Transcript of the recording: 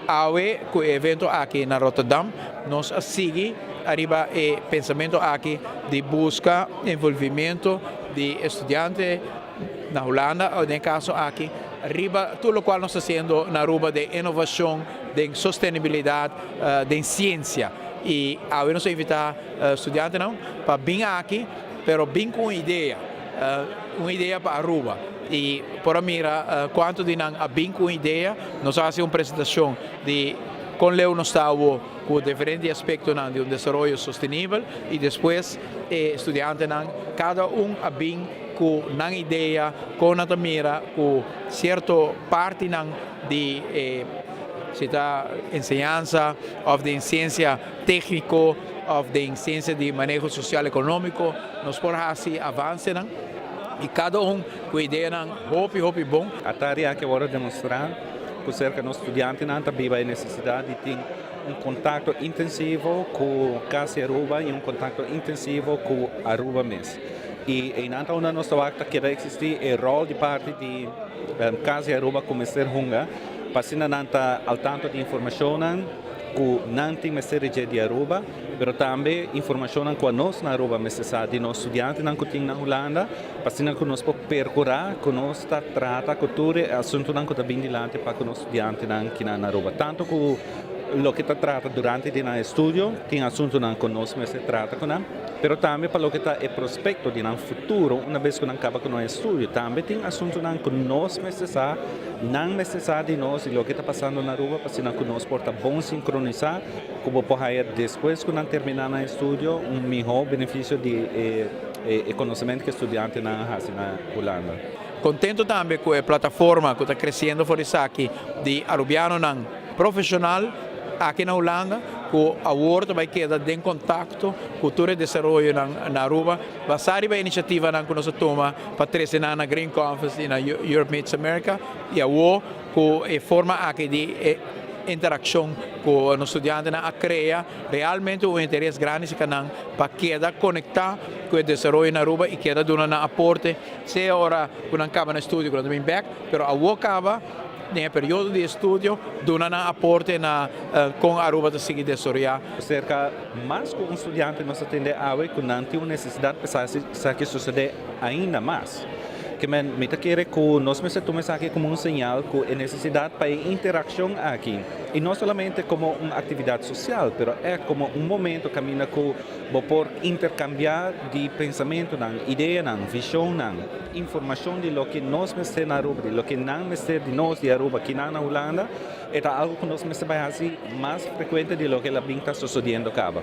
Awe, com o evento aqui na Rotterdam, nós seguimos arriba e pensamento aqui de busca envolvimento de estudantes na Holanda, ou no caso aqui, arriba tudo o qual nós estamos fazendo na ruba de inovação, de sustentabilidade, de ciência. E eu não invitar estudantes não para vir aqui, mas vir com uma ideia para Aruba. E para mira quanto de não vir com ideia, nós fazemos uma apresentação de com Leo nós estamos com diferentes aspectos de desenvolvimento sustentável e depois estudantes cada a vir com uma ideia, com uma mira, com certa parte de ensinança, ou de ciência técnica, ou de ciência de manejo social e econômico, nós podemos avançar e cada com ideia hope bom. A tarefa que agora demonstrar que cerca dos estudantes também vai necessidade de ter contato intensivo com a Casa Aruba e contato intensivo com a Aruba mesmo. E em uma nossa acta que existe o rol de parte de Casa Aruba como ser hunga, para ao tanto de informação que não tem mestre de Aruba, mas também informação que nós na Aruba necessitamos de nós estudantes que tem na Holanda, para que nós podemos percorrer, que nós trata cultura, assunto que também de lá para que nós estudantes aqui na Aruba. Tanto que o que trata durante o estudo, tem assunto que nós se trata com mas também para o que é prospecto de futuro, uma vez que nós acaba com o estudo, também tem assunto que nós necessitamos, não necessitamos de nós e o que está passando na Aruba, para que nós possa bom sincronizar, como poder depois que nós terminar o estudo, melhor benefício de conhecimento que o estudante na Holanda. Contento também com a plataforma que está crescendo fora aqui de arubiano profissional aqui na Holanda, que o Award vai quedar em contato com todo o desenvolvimento na Aruba. Vai ser a iniciativa que nós tomamos para trazer na Green Conference na Europe Meets America e a com a forma aqui de interação com os estudantes a criar realmente um interesse grande para quedar conectado com o desenvolvimento na Aruba e quedar dando um aporte, se ora quando acaba no estudo, quando vem back, mas a acaba nel periodo di studio donano apporte con Aruba da seguir desenvolver. Cerca mais que estudante nós atende a que não tem necessidade de pensar que sucede ainda mais. Que me quer que nós tomamos aqui como sinal que é necessidade para interação aqui. E não somente como uma atividade social, mas é como momento que por intercambiar de pensamento, ideia, visão, informação de lo que nós temos na Aruba, de lo que não temos de nós de Aruba aqui na Holanda, é algo que nós vai fazer mais frequente de lo que a está sucedendo acaba.